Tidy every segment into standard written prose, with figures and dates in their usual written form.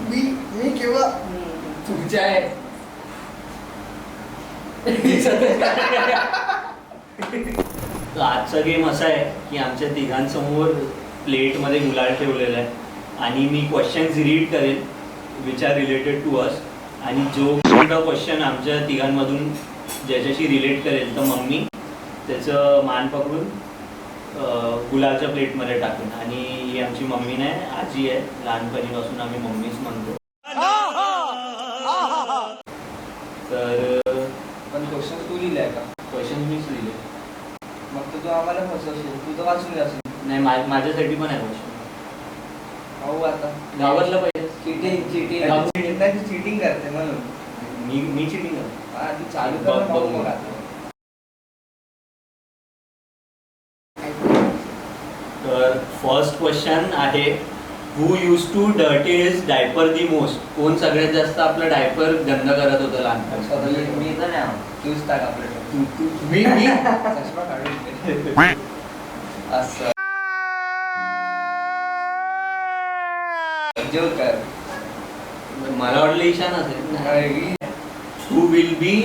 मी केव्हा तुमच्या आहे. तर आजचा गेम असा आहे की आमच्या तिघांसमोर प्लेटमध्ये गुलाल ठेवलेला आहे आणि मी क्वेश्चन्स रीड करेन which are related to us, आणि जो कोणता क्वेश्चन आमच्या तिघांमधून ज्याच्याशी रिलेट करेल तर मम्मी त्याचं मान पकडून गुलालच्या प्लेटमध्ये टाकेन. आणि ही आमची मम्मी नाही, आजी आहे. लहानपणीपासून आम्ही मम्मीच म्हणतो. तर पण क्वेश्चन तू लिहिलाय का? क्वेश्चन मीच लिहिले. मग तू आम्हाला फसवशील, तू तर वाचून असेल. नाही, माझ्यासाठी पण आहे क्वेश्चन. भाऊ आता घाबरलं पाहिजे. चिटिंग करते म्हणून मी चिटिंग करतो. तू चालू कर भाऊ. मग आता तर फर्स्ट क्वेश्चन आहे, who use to dirty his diaper the most? कोण सगळ्यात जास्त आपलं डायपर गंद करत होतं लहानपणी? मी तर नाही. तूच टाक आपलं. मी चष्मा काढून असं जोक कर. मला वाटलं ईशान असेल. Who will be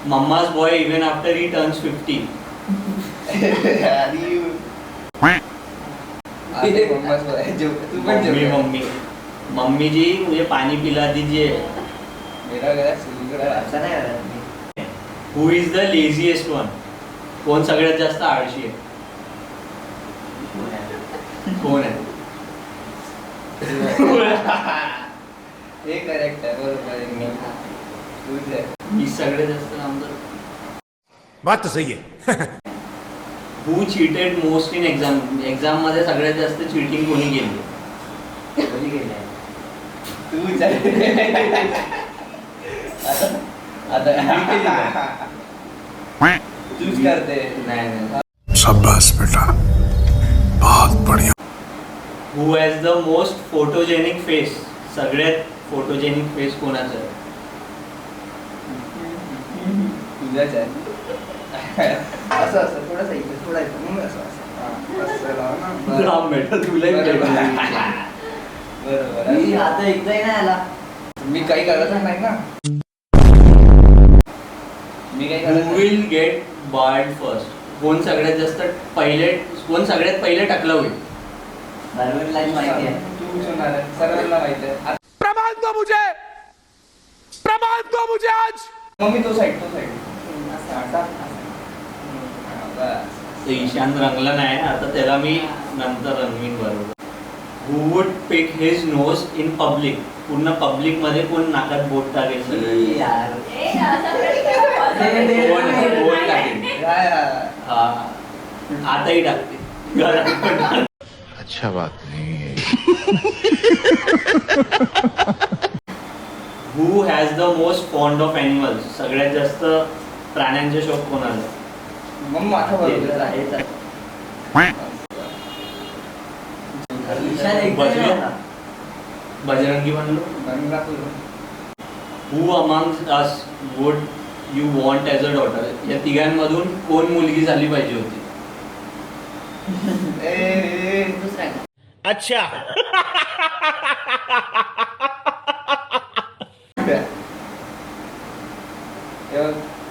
mamma's boy even after he turns 50? Mummy ji मुझे पानी पिला दीजिए. Who is the laziest one? कोण सगळ्यात जास्त आळशी आहे? कोण आहे? हे करेक्ट आहे. बरोबर आहे. मी सगळ्यात जास्त काम करतो. बात तो सही है. Who cheated most in exam? Exam मध्ये सगळ्यात जास्त चीटिंग कोणी केली? कोणी केली? तूच करते. नाही. शाबाश बेटा, बहुत बढ़िया. Who has the most photogenic face? सगळ्यात फोटोजेनिक फेस कोणाचा आहे? तुझ्याच आहे. असं असं थोडंसं इथे थोडा इथं मग असं बरोबर. आता एकदाही नाही आला. मी काही करतच नाही ना. मी काही करत हु विल गेट बार्ड फर्स्ट? कोण सगळ्यात जास्त कोण सगळ्यात पहिले टाकलं होईल? बरोबर लाईन माहिती आहे. तू होणार आहे. सर्वांना माहिती आहे. प्रमाण दो मुझे आज. मग मी तो साईड ईशान रंगला नाही, आता त्याला मी नंतर रंगवीन. बरोबर. Who would pick his nose in public? पूर्ण पब्लिक मध्ये कोण नाकात बोट टाकेल? सगळं यार बोट टाकेल. आताही टाकते. अच्छा बात नहीं है. Who has the most fond of animals? सगळ्यात जास्त प्राण्यांचे शौक कोणाला? मग माझा बरोबर बजरंगी म्हणलो. Who amongst us would you want as a daughter? या तिघांमधून कोण मुलगी झाली पाहिजे होती? अच्छा.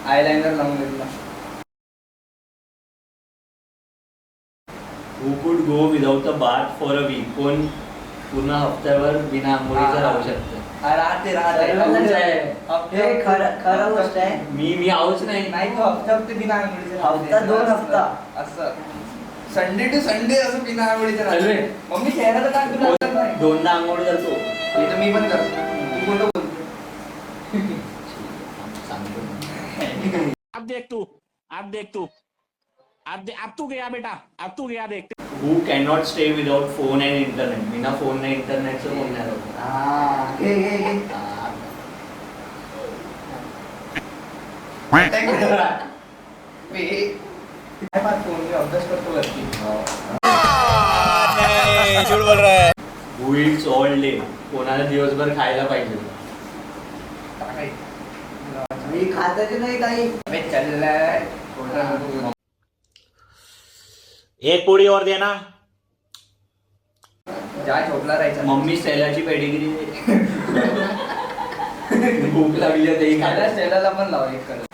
आयलाइनर लावून घेतला. Who could go without a bath for a week? कोण पूर्ण हफ्त्यावर बिना आंघोळीचं राहू शकतं? राहते खरं गोष्ट आहे. मी आहोच नाही. नाही तो हफ्ते बिना आंघोळीचं हफ्ता 2 हफ्ता असं संडे टू संडे असं बिना आंघोळीचं चालू मम्मी चेहऱ्याला काय तुला नाही. दोनदा आंघोळ करतो. हे तर मी पण करतो. तू कोणतं बोलतो? अब तू गया बेटा, अब तू गया देख. Who cannot stay without phone and internet? बिना फोन नाही इंटरनेटचं कोण नाही राहत? घे अभ्यास करतो वरती. झूठ बोल रहा है. हु इट्स ऑल डे? कोणाला दिवसभर खायला पाहिजे? मी खातच नाही काही. चाललाय. एक पूरी और देना. ज्या झोपला राहायचा मम्मी स्टेलाची पेडिग्री भूक लागली आहे तेही एखाद्या खायला. स्टेलाला पण लाव एक colour.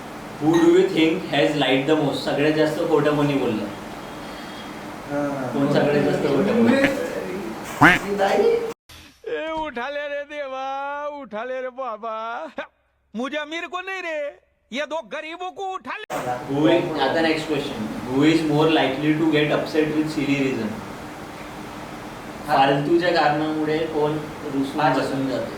Who do you think has light the most? सगळ्यात जास्त खोटं कोणी बोललं? कोण सगळ्यात जास्त खोटं बोललं? ए उठा ले रे देवा, उठा ले रे बाबा, मुझे अमीर को नहीं रे, ये दो गरीबों को उठा ले. आता next question. Who is more likely to get upset with silly reason? फालतूच्या कारणामुळे कोण रुसून बसून जाते?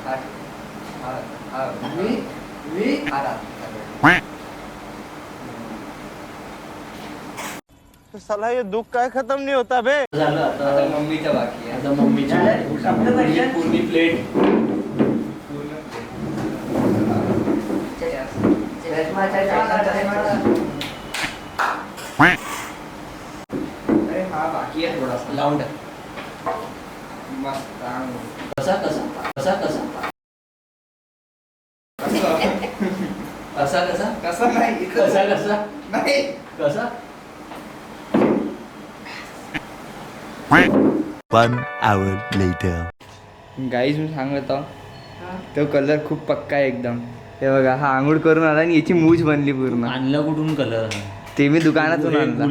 साला ये दुख काय खत्म नहीं होता बे. झालं आता आता. मम्मीच्या बाकी आहे. आता मम्मीची पूर्ण प्लेट. अरे हा बाकी आहे थोडासा. लावून मस्त कसा कसा कसा कसा कसा कसा कसं नाही कसा कसा नाही. कसा. One hour later. गाईज मी सांगत आहो तो कलर खूप पक्का आहे एकदम. हे बघा हा आंघोळ करून आला आणि याची मूछ बनली पूर्ण. आणला कुठून कलर? ते मी दुकानातून हे आणला.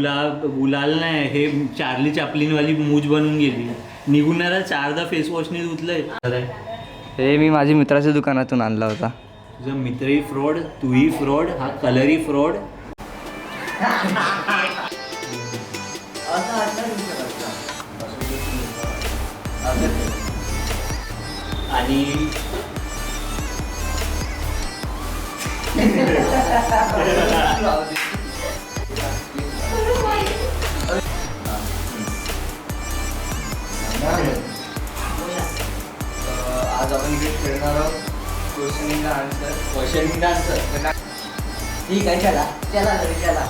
गुलाल नाही, हे चार्ली चॅपलिन वाली मूज बनून गेली. निघून चारदा फेस वॉशने धुतलंय. हे मी माझ्या मित्राच्या दुकानातून आणला होता. तुझा मित्रही फ्रॉड, तूही फ्रॉड, हा कलरही फ्रॉड. आणि आज आपण इकडे खेळणार आहोत question in the answer. Question answer. ठीक आहे चला चला चला